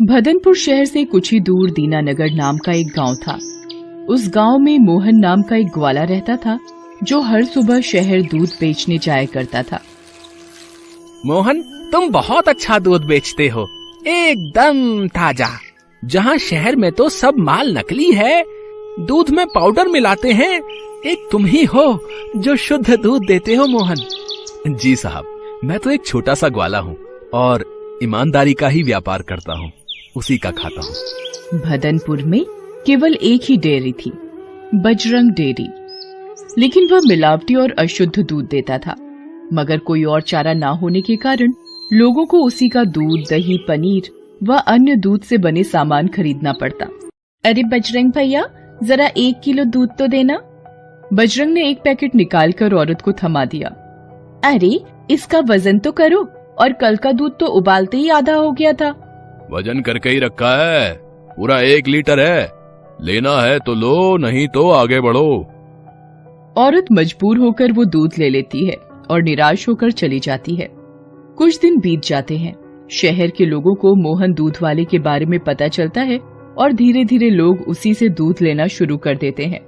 भदनपुर शहर से कुछ ही दूर दीनानगर नाम का एक गांव था। उस गांव में मोहन नाम का एक ग्वाला रहता था जो हर सुबह शहर दूध बेचने जाया करता था। मोहन, तुम बहुत अच्छा दूध बेचते हो, एकदम ताजा। जहाँ शहर में तो सब माल नकली है, दूध में पाउडर मिलाते हैं, एक तुम ही हो जो शुद्ध दूध देते हो। मोहन जी साहब, मैं तो एक छोटा सा ग्वाला हूँ और ईमानदारी का ही व्यापार करता हूँ, उसी का खाता हूँ। भदनपुर में केवल एक ही डेयरी थी, बजरंग डेयरी, लेकिन वह मिलावटी और अशुद्ध दूध देता था। मगर कोई और चारा ना होने के कारण लोगों को उसी का दूध, दही, पनीर व अन्य दूध से बने सामान खरीदना पड़ता। अरे बजरंग भैया, जरा 1 किलो दूध तो देना। बजरंग ने एक पैकेट निकालकर औरत को थमा दिया। अरे इसका वजन तो करो, और कल का दूध तो उबालते ही आधा हो गया था। वजन करके ही रखा है, पूरा 1 लीटर है, लेना है तो लो, नहीं तो आगे बढ़ो। औरत मजबूर होकर वो दूध ले लेती है और निराश होकर चली जाती है। कुछ दिन बीत जाते हैं। शहर के लोगों को मोहन दूध वाले के बारे में पता चलता है और धीरे धीरे लोग उसी से दूध लेना शुरू कर देते हैं।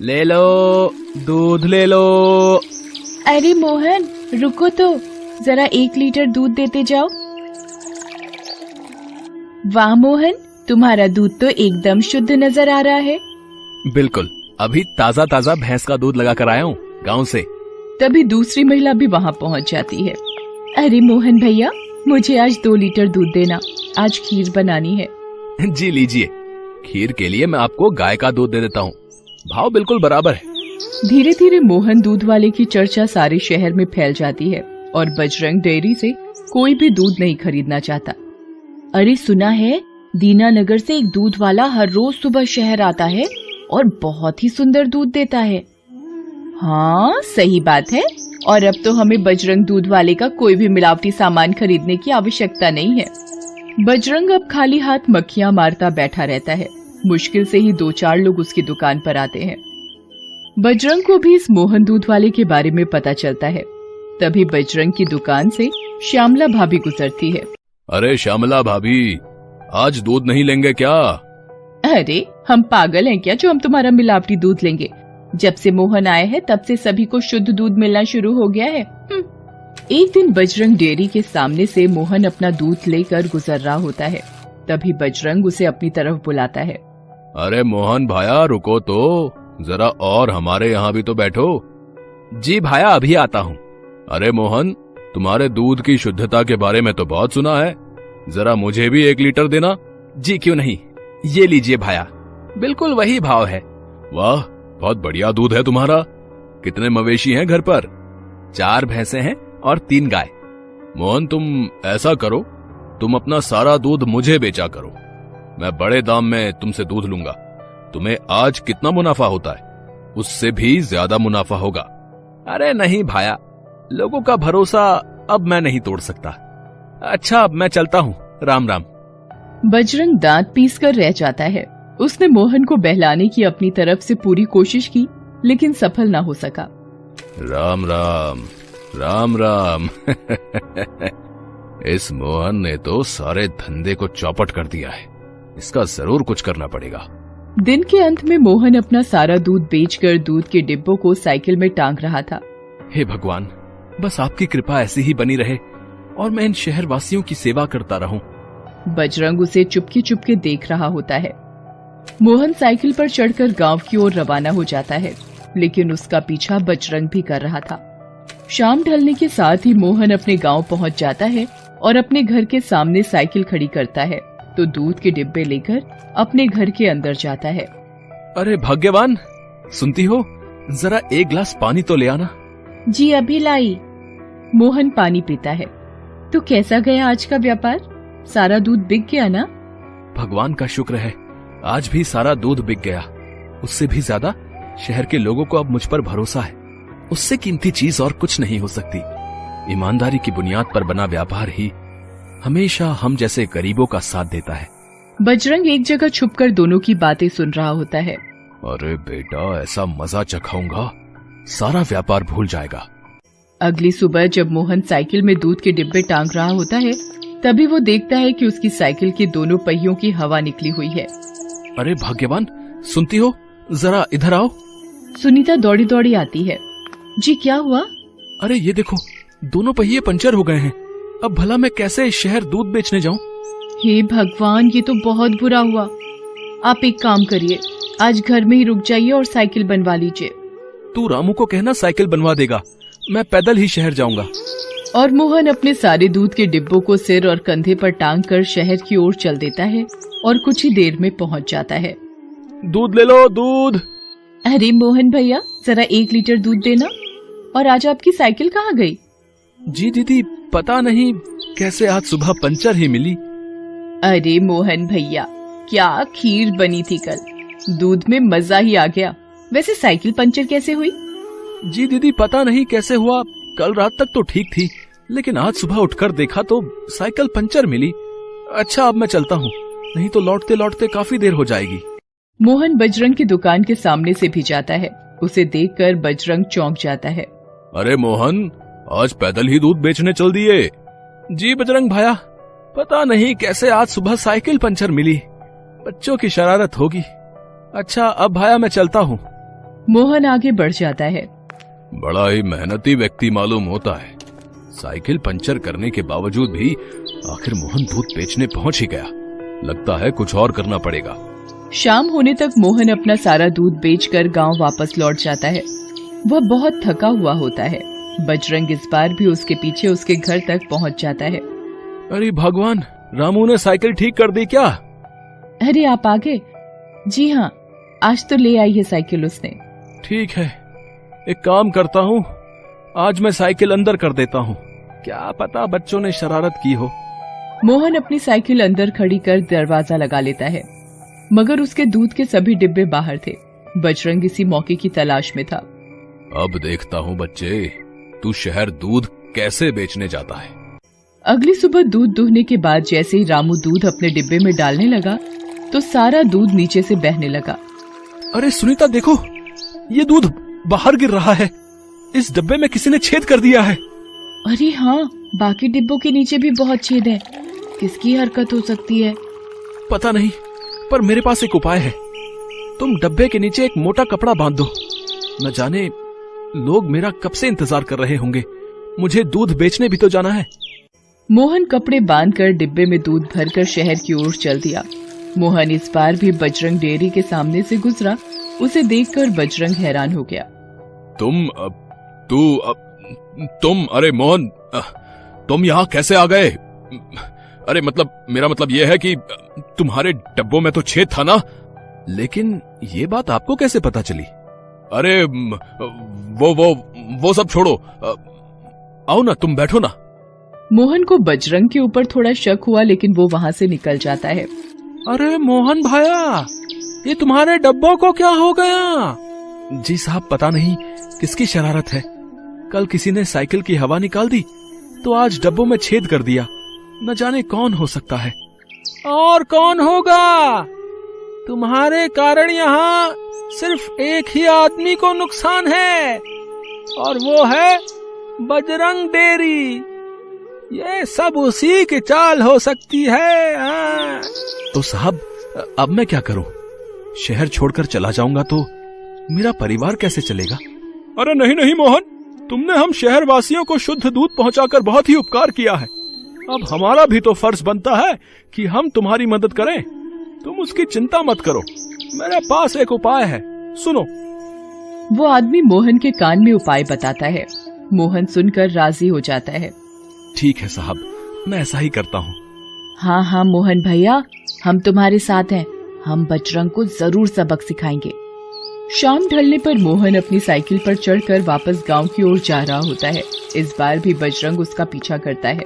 ले लो, दूध ले लो। अरे मोहन, रुको तो, जरा 1 लीटर दूध देते जाओ। वाह मोहन, तुम्हारा दूध तो एकदम शुद्ध नजर आ रहा है। बिल्कुल, अभी ताजा ताजा भैंस का दूध लगा कर आया हूँ गाँव से। तभी दूसरी महिला भी वहाँ पहुँच जाती है। अरे मोहन भैया, मुझे आज 2 लीटर दूध देना, आज खीर बनानी है। जी लीजिए, खीर के लिए मैं आपको गाय का दूध दे देता हूँ, भाव बिल्कुल बराबर है। धीरे धीरे मोहन दूध वाले की चर्चा सारे शहर में फैल जाती है और बजरंग डेयरी से कोई भी दूध नहीं खरीदना चाहता। अरे सुना है, दीनानगर से एक दूध वाला हर रोज सुबह शहर आता है और बहुत ही सुंदर दूध देता है। हाँ सही बात है, और अब तो हमें बजरंग दूध वाले का कोई भी मिलावटी सामान खरीदने की आवश्यकता नहीं है। बजरंग अब खाली हाथ मक्खियां मारता बैठा रहता है। मुश्किल से ही 2-4 लोग उसकी दुकान पर आते हैं। बजरंग को भी इस मोहन दूध वाले के बारे में पता चलता है। तभी बजरंग की दुकान से श्यामला भाभी गुजरती है। अरे श्यामला भाभी, आज दूध नहीं लेंगे क्या? अरे हम पागल हैं क्या जो हम तुम्हारा मिलावटी दूध लेंगे? जब से मोहन आए हैं तब से सभी को शुद्ध दूध मिलना शुरू हो गया है। एक दिन बजरंग डेयरी के सामने से मोहन अपना दूध लेकर गुजर रहा होता है। तभी बजरंग उसे अपनी तरफ बुलाता है। अरे मोहन भाया, रुको तो, जरा और हमारे यहाँ भी तो बैठो। जी भाया, अभी आता हूँ। अरे मोहन, तुम्हारे दूध की शुद्धता के बारे में तो बहुत सुना है, जरा मुझे भी 1 लीटर देना। जी क्यों नहीं, ये लीजिए भाया, बिल्कुल वही भाव है। वाह, बहुत बढ़िया दूध है तुम्हारा। कितने मवेशी हैं घर पर? 4 भैंसे हैं और 3 गाय। मोहन, तुम ऐसा करो, तुम अपना सारा दूध मुझे बेचा करो, मैं बड़े दाम में तुमसे दूध लूंगा। तुम्हें आज कितना मुनाफा होता है, उससे भी ज्यादा मुनाफा होगा। अरे नहीं भाया, लोगों का भरोसा अब मैं नहीं तोड़ सकता। अच्छा, अब मैं चलता हूँ, राम राम। बजरंग दांत पीस कर रह जाता है। उसने मोहन को बहलाने की अपनी तरफ से पूरी कोशिश की, लेकिन सफल ना हो सका। राम राम, राम राम। इस मोहन ने तो सारे धंधे को चौपट कर दिया है, इसका जरूर कुछ करना पड़ेगा। दिन के अंत में मोहन अपना सारा दूध बेचकर दूध के डिब्बों को साइकिल में टांग रहा था। हे भगवान, बस आपकी कृपा ऐसी ही बनी रहे और मैं इन शहर वासियों की सेवा करता रहूं। बजरंग उसे चुपके चुपके देख रहा होता है। मोहन साइकिल पर चढ़कर गांव की ओर रवाना हो जाता है, लेकिन उसका पीछा बजरंग भी कर रहा था। शाम ढलने के साथ ही मोहन अपने गांव पहुंच जाता है और अपने घर के सामने साइकिल खड़ी करता है तो दूध के डिब्बे लेकर अपने घर के अंदर जाता है। अरे भाग्यवान, सुनती हो, जरा 1 गिलास पानी तो ले आना। जी अभी लाई। मोहन पानी पीता है। तो कैसा गया आज का व्यापार? सारा दूध बिक गया ना? भगवान का शुक्र है, आज भी सारा दूध बिक गया। उससे भी ज्यादा शहर के लोगों को अब मुझ पर भरोसा है। उससे कीमती चीज और कुछ नहीं हो सकती। ईमानदारी की बुनियाद पर बना व्यापार ही हमेशा हम जैसे गरीबों का साथ देता है। बजरंग एक जगह छुपकर दोनों की बातें सुन रहा होता है। अरे बेटा, ऐसा मजा चखाऊंगा, सारा व्यापार भूल जाएगा। अगली सुबह जब मोहन साइकिल में दूध के डिब्बे टांग रहा होता है तभी वो देखता है कि उसकी साइकिल के दोनों पहियों की हवा निकली हुई है। अरे भाग्यवान, सुनती हो, जरा इधर आओ। सुनीता दौड़ी दौड़ी आती है। जी क्या हुआ? अरे ये देखो, दोनों पहिए पंचर हो गए हैं। अब भला मैं कैसे शहर दूध बेचने जाऊं? हे भगवान, ये तो बहुत बुरा हुआ। आप एक काम करिए, आज घर में ही रुक जाइए और साइकिल बनवा लीजिए। तू रामू को कहना साइकिल बनवा देगा, मैं पैदल ही शहर जाऊंगा। और मोहन अपने सारे दूध के डिब्बों को सिर और कंधे पर टांग कर शहर की ओर चल देता है और कुछ ही देर में पहुंच जाता है। दूध ले लो, दूध। अरे मोहन भैया, जरा 1 लीटर दूध देना। और आज आपकी साइकिल कहाँ गई? जी दीदी, पता नहीं कैसे आज सुबह पंचर ही मिली। अरे मोहन भैया, क्या खीर बनी थी कल, दूध में मजा ही आ गया। वैसे साइकिल पंचर कैसे हुई? जी दीदी, पता नहीं कैसे हुआ, कल रात तक तो ठीक थी, लेकिन आज सुबह उठकर देखा तो साइकिल पंचर मिली। अच्छा, अब मैं चलता हूँ, नहीं तो लौटते लौटते काफी देर हो जाएगी। मोहन बजरंग की दुकान के सामने से भी जाता है। उसे देखकर बजरंग चौंक जाता है। अरे मोहन, आज पैदल ही दूध बेचने चल दिए? जी बजरंग भाया, पता नहीं कैसे आज सुबह साइकिल पंचर मिली, बच्चों की शरारत होगी। अच्छा, अब भाया मैं चलता हूँ। मोहन आगे बढ़ जाता है। बड़ा ही मेहनती व्यक्ति मालूम होता है। साइकिल पंचर करने के बावजूद भी आखिर मोहन दूध बेचने पहुंच ही गया। लगता है कुछ और करना पड़ेगा। शाम होने तक मोहन अपना सारा दूध बेचकर गांव वापस लौट जाता है। वह बहुत थका हुआ होता है। बजरंग इस बार भी उसके पीछे उसके घर तक पहुंच जाता है। अरे भगवान, रामू ने साइकिल ठीक कर दी क्या? अरे आप आ गए? जी हाँ, आज तो ले आई है साइकिल उसने। ठीक है, एक काम करता हूँ, आज मैं साइकिल अंदर कर देता हूँ, क्या पता बच्चों ने शरारत की हो। मोहन अपनी साइकिल अंदर खड़ी कर दरवाजा लगा लेता है, मगर उसके दूध के सभी डिब्बे बाहर थे। बजरंग इसी मौके की तलाश में था। अब देखता हूँ बच्चे, तू शहर दूध कैसे बेचने जाता है। अगली सुबह दूध दुहने के बाद जैसे ही रामू दूध अपने डिब्बे में डालने लगा तो सारा दूध नीचे से बहने लगा। अरे सुनीता देखो, ये दूध बाहर गिर रहा है। इस डब्बे में किसी ने छेद कर दिया है। अरे हाँ, बाकी डिब्बों के नीचे भी बहुत छेद है। किसकी हरकत हो सकती है? पता नहीं, पर मेरे पास एक उपाय है। तुम डब्बे के नीचे एक मोटा कपड़ा बांध दो। न जाने लोग मेरा कब से इंतजार कर रहे होंगे। मुझे दूध बेचने भी तो जाना है। मोहन कपड़े बांधकर डिब्बे में दूध भरकर शहर की ओर चल दिया। मोहन इस बार भी बजरंग डेयरी के सामने से गुजरा। उसे देखकर बजरंग हैरान हो गया। तुम अरे मोहन, तुम यहाँ कैसे आ गए? अरे मेरा मतलब यह है कि तुम्हारे डब्बों में तो छेद था ना। लेकिन ये बात आपको कैसे पता चली? अरे वो सब छोड़ो, आओ ना, तुम बैठो ना। मोहन को बजरंग के ऊपर थोड़ा शक हुआ, लेकिन वो वहाँ से निकल जाता है। अरे मोहन भाया, ये तुम्हारे डब्बों को क्या हो गया? जी साहब, पता नहीं किसकी शरारत है। कल किसी ने साइकिल की हवा निकाल दी तो आज डब्बों में छेद कर दिया। न जाने कौन हो सकता है। और कौन होगा? तुम्हारे कारण यहाँ सिर्फ एक ही आदमी को नुकसान है, और वो है बजरंग डेयरी। ये सब उसी की चाल हो सकती है। तो साहब, अब मैं क्या करूं? शहर छोड़कर चला जाऊंगा तो मेरा परिवार कैसे चलेगा? अरे नहीं नहीं मोहन, तुमने हम शहर वासियों को शुद्ध दूध पहुंचाकर बहुत ही उपकार किया है। अब हमारा भी तो फर्ज बनता है कि हम तुम्हारी मदद करें। तुम उसकी चिंता मत करो, मेरे पास एक उपाय है, सुनो। वो आदमी मोहन के कान में उपाय बताता है। मोहन सुनकर राजी हो जाता है। ठीक है साहब, मैं ऐसा ही करता हूँ। हाँ हाँ मोहन भैया, हम तुम्हारे साथ हैं। हम बजरंग को जरूर सबक सिखाएंगे। शाम ढलने पर मोहन अपनी साइकिल पर चढ़कर वापस गांव की ओर जा रहा होता है। इस बार भी बजरंग उसका पीछा करता है।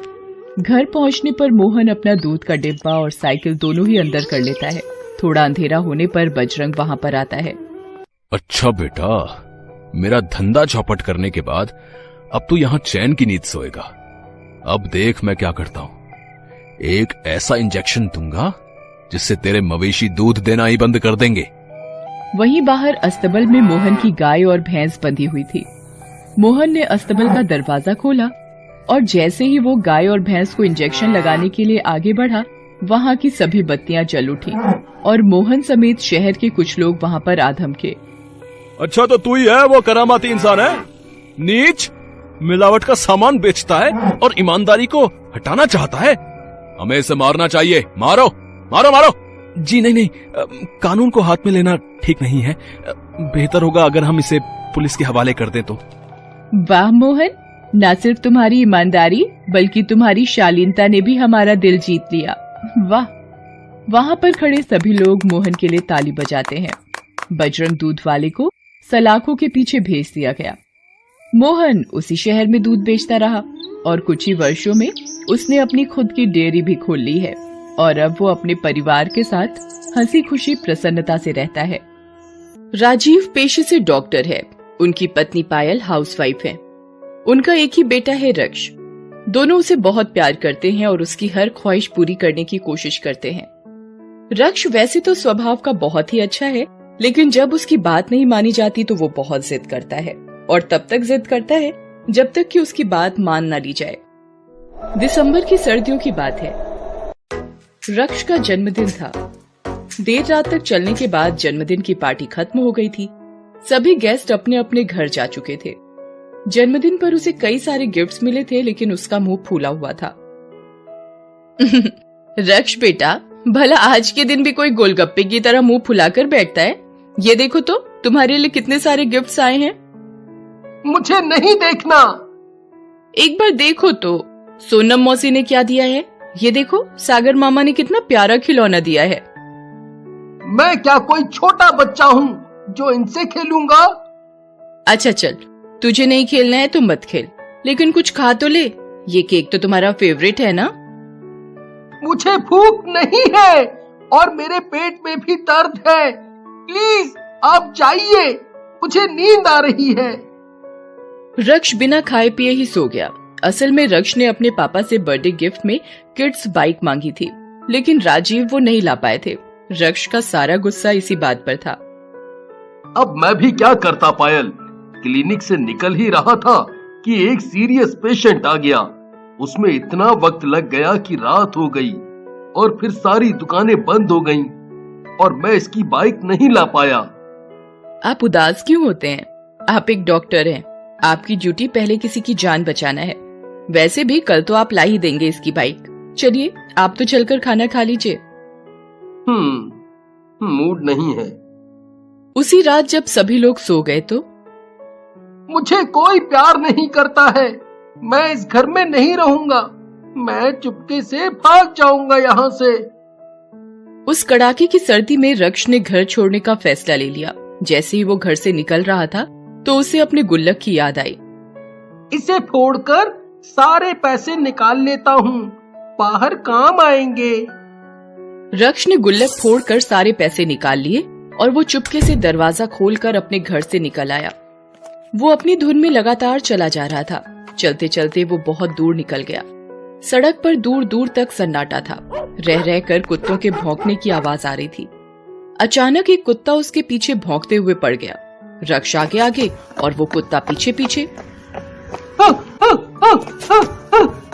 घर पहुंचने पर मोहन अपना दूध का डिब्बा और साइकिल दोनों ही अंदर कर लेता है। थोड़ा अंधेरा होने पर बजरंग वहां पर आता है। अच्छा बेटा, मेरा धंधा चौपट करने के बाद अब तू यहाँ चैन की नींद सोएगा। अब देख मैं क्या करता हूँ। एक ऐसा इंजेक्शन दूंगा जिससे तेरे मवेशी दूध देना ही बंद कर देंगे। वहीं बाहर अस्तबल में मोहन की गाय और भैंस बंधी हुई थी। मोहन ने अस्तबल का दरवाजा खोला और जैसे ही वो गाय और भैंस को इंजेक्शन लगाने के लिए आगे बढ़ा, वहाँ की सभी बत्तियां जल उठी और मोहन समेत शहर के कुछ लोग वहाँ पर आ धमके। अच्छा, तो तू ही है वो करामाती इंसान है? नीच, मिलावट का सामान बेचता है और ईमानदारी को हटाना चाहता है। हमें इसे मारना चाहिए। मारो मारो मारो। जी नहीं, कानून को हाथ में लेना ठीक नहीं है। बेहतर होगा अगर हम इसे पुलिस के हवाले कर दें तो। वाह मोहन, न सिर्फ तुम्हारी ईमानदारी बल्कि तुम्हारी शालीनता ने भी हमारा दिल जीत लिया। वाह। वहाँ पर खड़े सभी लोग मोहन के लिए ताली बजाते हैं। बजरंग दूध वाले को सलाखों के पीछे भेज दिया गया। मोहन उसी शहर में दूध बेचता रहा और कुछ ही वर्षों में उसने अपनी खुद की डेयरी भी खोल ली है और अब वो अपने परिवार के साथ हंसी खुशी प्रसन्नता से रहता है। राजीव पेशे से डॉक्टर है। उनकी पत्नी पायल हाउसवाइफ है। उनका एक ही बेटा है रक्ष। दोनों उसे बहुत प्यार करते हैं और उसकी हर ख्वाहिश पूरी करने की कोशिश करते हैं। रक्ष वैसे तो स्वभाव का बहुत ही अच्छा है, लेकिन जब उसकी बात नहीं मानी जाती तो वो बहुत जिद करता है और तब तक जिद करता है जब तक कि उसकी बात मान ना ली जाए। दिसंबर की सर्दियों की बात है। रक्ष का जन्मदिन था। देर रात तक चलने के बाद जन्मदिन की पार्टी खत्म हो गई थी। सभी गेस्ट अपने अपने घर जा चुके थे। जन्मदिन पर उसे कई सारे गिफ्ट्स मिले थे, लेकिन उसका मुंह फूला हुआ था। रक्ष बेटा, भला आज के दिन भी कोई गोलगप्पे की तरह मुंह फुलाकर बैठता है? ये देखो तो तुम्हारे लिए कितने सारे गिफ्ट्स आए हैं। मुझे नहीं देखना। एक बार देखो तो सोनम मौसी ने क्या दिया है। ये देखो सागर मामा ने कितना प्यारा खिलौना दिया है। मैं क्या कोई छोटा बच्चा हूँ जो इनसे खेलूंगा? अच्छा चल, तुझे नहीं खेलना है तो मत खेल, लेकिन कुछ खा तो ले। ये केक तो तुम्हारा फेवरेट है ना? मुझे भूख नहीं है और मेरे पेट में भी दर्द है। प्लीज आप जाइए, मुझे नींद आ रही है। रक्ष बिना खाए पिए ही सो गया। असल में रक्ष ने अपने पापा से बर्थडे गिफ्ट में किड्स बाइक मांगी थी, लेकिन राजीव वो नहीं ला पाए थे। रक्ष का सारा गुस्सा इसी बात पर था। अब मैं भी क्या करता पायल। क्लिनिक से निकल ही रहा था कि एक सीरियस पेशेंट आ गया। उसमें इतना वक्त लग गया कि रात हो गई और फिर सारी दुकानें बंद हो गईं और मैं इसकी बाइक नहीं ला पाया। आप उदास क्यों होते हैं? आप एक डॉक्टर हैं। आपकी ड्यूटी पहले किसी की जान बचाना है। वैसे भी कल तो आप ला ही देंगे इसकी बाइक। चलिए आप तो चलकर खाना खा लीजिए। मूड नहीं है। उसी रात जब सभी लोग सो गए तो मुझे कोई प्यार नहीं करता है। मैं इस घर में नहीं रहूंगा। मैं चुपके से भाग जाऊंगा यहाँ से। उस कड़ाके की सर्दी में रक्ष ने घर छोड़ने का फैसला ले लिया। जैसे ही वो घर से निकल रहा था तो उसे अपने गुल्लक की याद आई। इसे फोड़कर सारे पैसे निकाल लेता हूँ, बाहर काम आएंगे। रक्ष ने गुल्लक फोड़कर सारे पैसे निकाल लिए और वो चुपके से दरवाजा खोलकर अपने घर से निकल आया। वो अपनी धुन में लगातार चला जा रहा था। चलते चलते वो बहुत दूर निकल गया। सड़क पर दूर दूर तक सन्नाटा था। रह रह कर कुत्तों के भौंकने की आवाज आ रही थी। अचानक एक कुत्ता उसके पीछे भौंकते हुए पड़ गया। रक्ष आगे आगे और वो कुत्ता पीछे पीछे।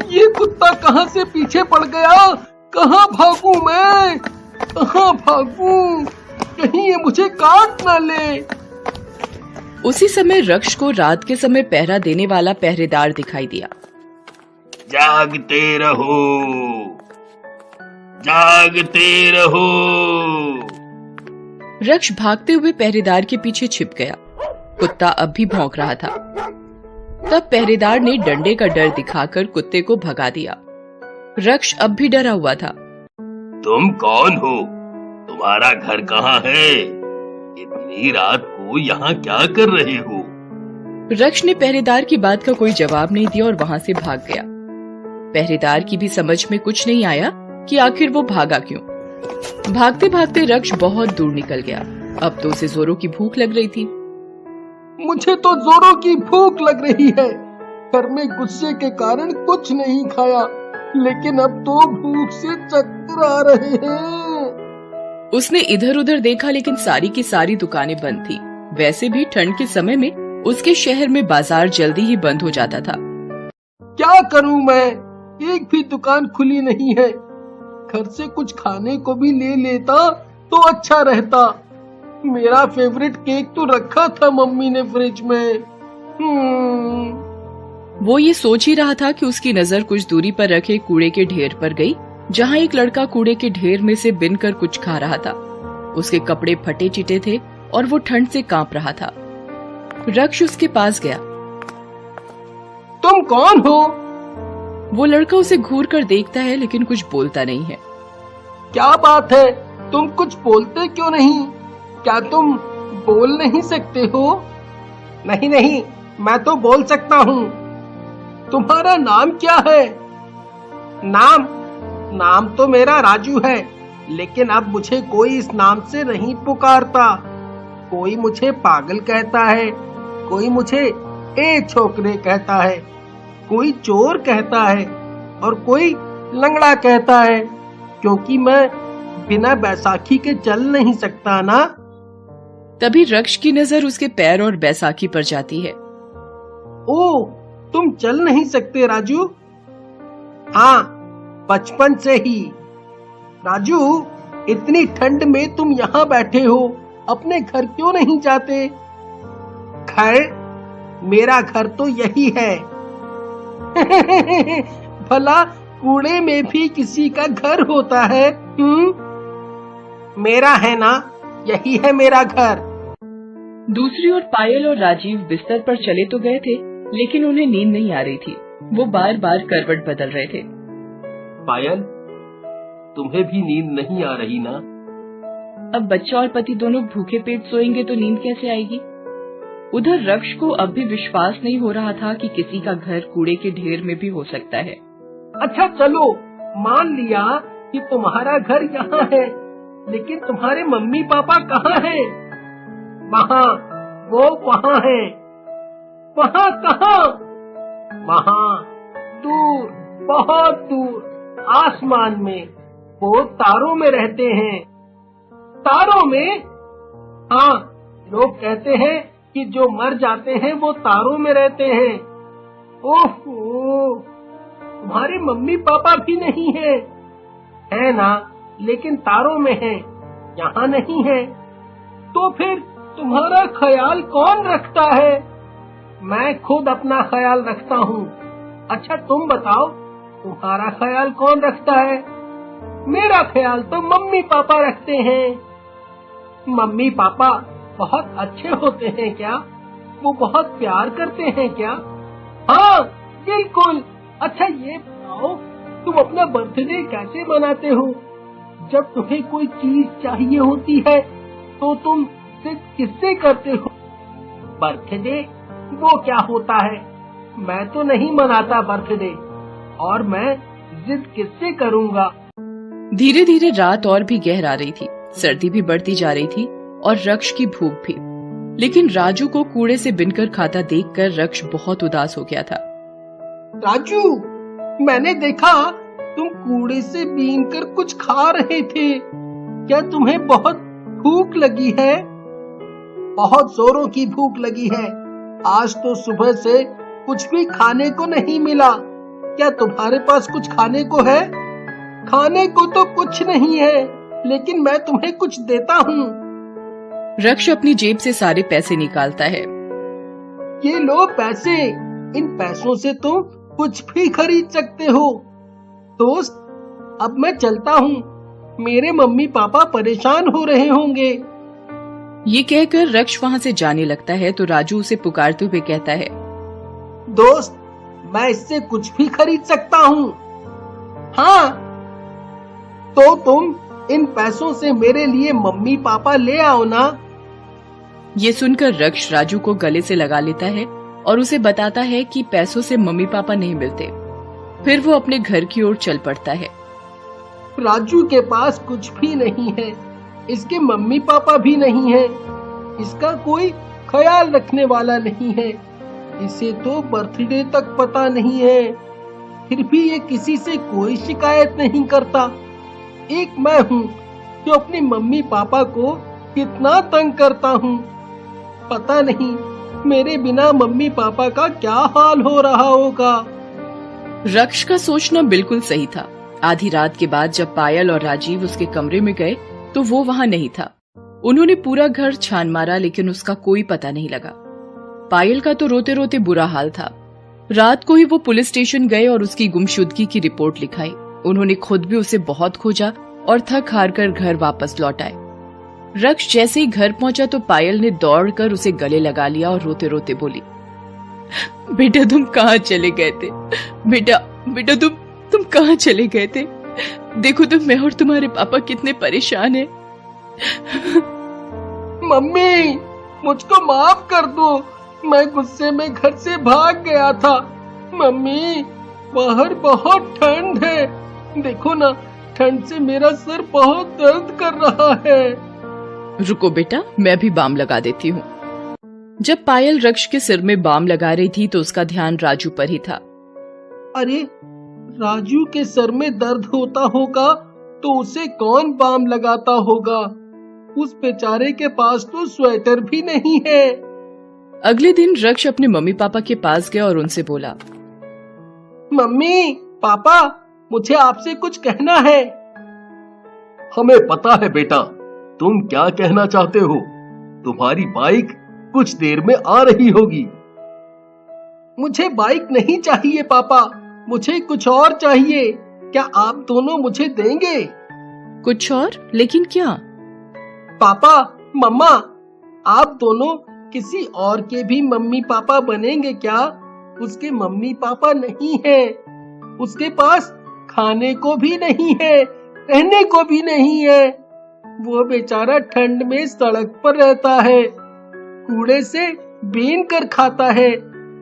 ये कुत्ता कहाँ से पीछे पड़ गया? कहाँ भागूं मैं? कहाँ भागूं? कहीं ये मुझे काट ना ले। उसी समय रक्ष को रात के समय पहरा देने वाला पहरेदार दिखाई दिया। जागते रहो, जागते रहो। रक्ष भागते हुए पहरेदार के पीछे छिप गया। कुत्ता अब भी भौंक रहा था। तब पहरेदार ने डंडे का डर दिखाकर कुत्ते को भगा दिया। रक्ष अब भी डरा हुआ था। तुम कौन हो? तुम्हारा घर कहाँ है? इतनी रात को यहाँ क्या कर रहे हो? रक्ष ने पहरेदार की बात का कोई जवाब नहीं दिया और वहाँ से भाग गया। पहरेदार की भी समझ में कुछ नहीं आया कि आखिर वो भागा क्यों। भागते भागते रक्ष बहुत दूर निकल गया। अब तो उसे जोरों की भूख लग रही थी। मुझे तो जोरों की भूख लग रही है। घर में गुस्से के कारण कुछ नहीं खाया, लेकिन अब तो भूख से चक्कर आ रहे हैं। उसने इधर उधर देखा, लेकिन सारी की सारी दुकानें बंद थी। वैसे भी ठंड के समय में उसके शहर में बाजार जल्दी ही बंद हो जाता था। क्या करूं मैं, एक भी दुकान खुली नहीं है। घर से कुछ खाने को भी ले लेता तो अच्छा रहता। मेरा फेवरेट केक तो रखा था मम्मी ने फ्रिज में। वो ये सोच ही रहा था कि उसकी नजर कुछ दूरी पर रखे कूड़े के ढेर पर गई, जहाँ एक लड़का कूड़े के ढेर में से बिन कर कुछ खा रहा था। उसके कपड़े फटे चिटे थे और वो ठंड से कांप रहा था। रक्ष उसके पास गया। तुम कौन हो? वो लड़का उसे घूर कर देखता है लेकिन कुछ बोलता नहीं है। क्या बात है, तुम कुछ बोलते क्यों नहीं? क्या तुम बोल नहीं सकते हो? नहीं नहीं, मैं तो बोल सकता हूँ। तुम्हारा नाम क्या है? नाम तो मेरा राजू है, लेकिन अब मुझे कोई इस नाम से नहीं पुकारता। कोई मुझे पागल कहता है, कोई मुझे ए छोकरे कहता है, कोई चोर कहता है और कोई लंगड़ा कहता है, क्योंकि मैं बिना बैसाखी के चल नहीं सकता ना। तभी रक्ष की नजर उसके पैर और बैसाखी पर जाती है। ओ, तुम चल नहीं सकते राजू? हाँ, बचपन से ही। राजू, इतनी ठंड में तुम यहाँ बैठे हो, अपने घर क्यों नहीं जाते? घर? मेरा घर तो यही है। भला कूड़े में भी किसी का घर होता है? मेरा है ना, यही है मेरा घर। दूसरी ओर पायल और राजीव बिस्तर पर चले तो गए थे, लेकिन उन्हें नींद नहीं आ रही थी। वो बार बार करवट बदल रहे थे। पायल, तुम्हें भी नींद नहीं आ रही ना? अब बच्चा और पति दोनों भूखे पेट सोएंगे तो नींद कैसे आएगी? उधर रक्ष को अब भी विश्वास नहीं हो रहा था कि किसी का घर कूड़े के ढेर में भी हो सकता है। अच्छा चलो, मान लिया कि तुम्हारा घर यहाँ है, लेकिन तुम्हारे मम्मी पापा कहाँ हैं? वहाँ, वो वहाँ है। वहाँ कहाँ? वहाँ दूर, बहुत दूर आसमान में, वो तारों में रहते हैं। तारों में? हाँ, लोग कहते हैं कि जो मर जाते हैं वो तारों में रहते हैं। ओहो, तुम्हारे मम्मी पापा भी नहीं है ना, लेकिन तारों में है, यहाँ नहीं है। तो फिर तुम्हारा ख्याल कौन रखता है? मैं खुद अपना ख्याल रखता हूँ। अच्छा तुम बताओ, तुम्हारा ख्याल कौन रखता है? मेरा ख्याल तो मम्मी पापा रखते हैं। मम्मी पापा बहुत अच्छे होते हैं क्या? वो बहुत प्यार करते हैं क्या? हाँ, बिल्कुल। अच्छा ये बताओ, तुम अपना बर्थडे कैसे मनाते हो? जब तुम्हें कोई चीज चाहिए होती है तो तुम जिद किससे करते हो? बर्थडे वो क्या होता है? मैं तो नहीं मनाता बर्थडे, और मैं जिद किससे करूँगा? धीरे धीरे रात और भी गहरा रही थी, सर्दी भी बढ़ती जा रही थी और रक्ष की भूख भी। लेकिन राजू को कूड़े से बिनकर खाता देखकर रक्ष बहुत उदास हो गया था। राजू, मैंने देखा तुम कूड़े से बीनकर कुछ खा रहे थे। क्या तुम्हें बहुत भूख लगी है? बहुत जोरों की भूख लगी है। आज तो सुबह से कुछ भी खाने को नहीं मिला। क्या तुम्हारे पास कुछ खाने को है? खाने को तो कुछ नहीं है, लेकिन मैं तुम्हें कुछ देता हूँ। रक्ष अपनी जेब से सारे पैसे निकालता है। ये लो पैसे, इन पैसों से तुम कुछ भी खरीद सकते हो। दोस्त, अब मैं चलता हूँ, मेरे मम्मी पापा परेशान हो रहे होंगे। ये कहकर रक्ष वहाँ से जाने लगता है तो राजू उसे पुकारते हुए कहता है, दोस्त, मैं इससे कुछ भी खरीद सकता हूँ। हाँ, तो तुम इन पैसों से मेरे लिए मम्मी पापा ले आओ ना। ये सुनकर रक्ष राजू को गले से लगा लेता है और उसे बताता है कि पैसों से मम्मी पापा नहीं मिलते। फिर वो अपने घर की ओर चल पड़ता है। राजू के पास कुछ भी नहीं है, इसके मम्मी पापा भी नहीं है, इसका कोई ख्याल रखने वाला नहीं है, इसे तो बर्थडे तक पता नहीं है, फिर भी ये किसी से कोई शिकायत नहीं करता। एक मैं हूँ जो अपनी मम्मी पापा को कितना तंग करता हूँ। पता नहीं मेरे बिना मम्मी पापा का क्या हाल हो रहा होगा। रक्ष का सोचना बिल्कुल सही था। आधी रात के बाद जब पायल और राजीव उसके कमरे में गए तो वो वहां नहीं था। उन्होंने पूरा घर छान मारा लेकिन उसका कोई पता नहीं लगा। पायल का तो रोते रोते बुरा हाल था। रात को ही वो पुलिस स्टेशन गए और उसकी गुमशुदगी की रिपोर्ट लिखाई। उन्होंने खुद भी उसे बहुत खोजा और थक हार कर घर वापस लौट आए। रक्ष जैसे ही घर पहुंचा तो पायल ने दौड़कर उसे गले लगा लिया और रोते रोते बोली, बेटा तुम कहाँ चले गए थे? बेटा बेटा तुम कहाँ चले गए थे? देखो तो मैं और तुम्हारे पापा कितने परेशान हैं। मम्मी मुझको माफ कर दो, मैं गुस्से में घर से भाग गया था। मम्मी बाहर बहुत ठंड है, देखो ना ठंड से मेरा सर बहुत दर्द कर रहा है। रुको बेटा, मैं भी बाम लगा देती हूँ। जब पायल रक्ष के सिर में बाम लगा रही थी तो उसका ध्यान राजू पर ही था। अरे राजू के सर में दर्द होता होगा तो उसे कौन बाम लगाता होगा? उस बेचारे के पास तो स्वेटर भी नहीं है। अगले दिन रक्ष अपने मम्मी पापा के पास गया और उनसे बोला, मम्मी पापा मुझे आपसे कुछ कहना है। हमें पता है बेटा तुम क्या कहना चाहते हो। तुम्हारी बाइक कुछ देर में आ रही होगी। मुझे बाइक नहीं चाहिए पापा, मुझे कुछ और चाहिए। क्या आप दोनों मुझे देंगे? कुछ और? लेकिन क्या? पापा मम्मा आप दोनों किसी और के भी मम्मी पापा बनेंगे क्या? उसके मम्मी पापा नहीं है, उसके पास खाने को भी नहीं है, रहने को भी नहीं है। वो बेचारा ठंड में सड़क पर रहता है, कूड़े से बीन कर खाता है।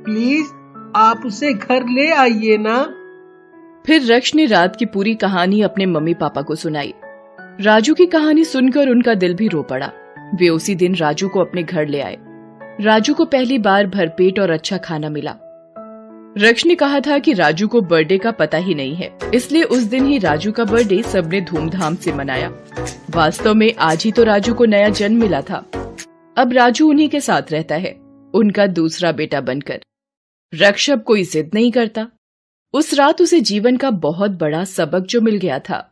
प्लीज आप उसे घर ले आइए ना। फिर रक्ष ने रात की पूरी कहानी अपने मम्मी पापा को सुनाई। राजू की कहानी सुनकर उनका दिल भी रो पड़ा। वे उसी दिन राजू को अपने घर ले आए। राजू को पहली बार भरपेट और अच्छा खाना मिला। रक्ष ने कहा था कि राजू को बर्थडे का पता ही नहीं है, इसलिए उस दिन ही राजू का बर्थडे सबने धूमधाम से मनाया। वास्तव में आज ही तो राजू को नया जन्म मिला था। अब राजू उन्हीं के साथ रहता है, उनका दूसरा बेटा बनकर। रक्ष अब कोई जिद नहीं करता। उस रात उसे जीवन का बहुत बड़ा सबक जो मिल गया था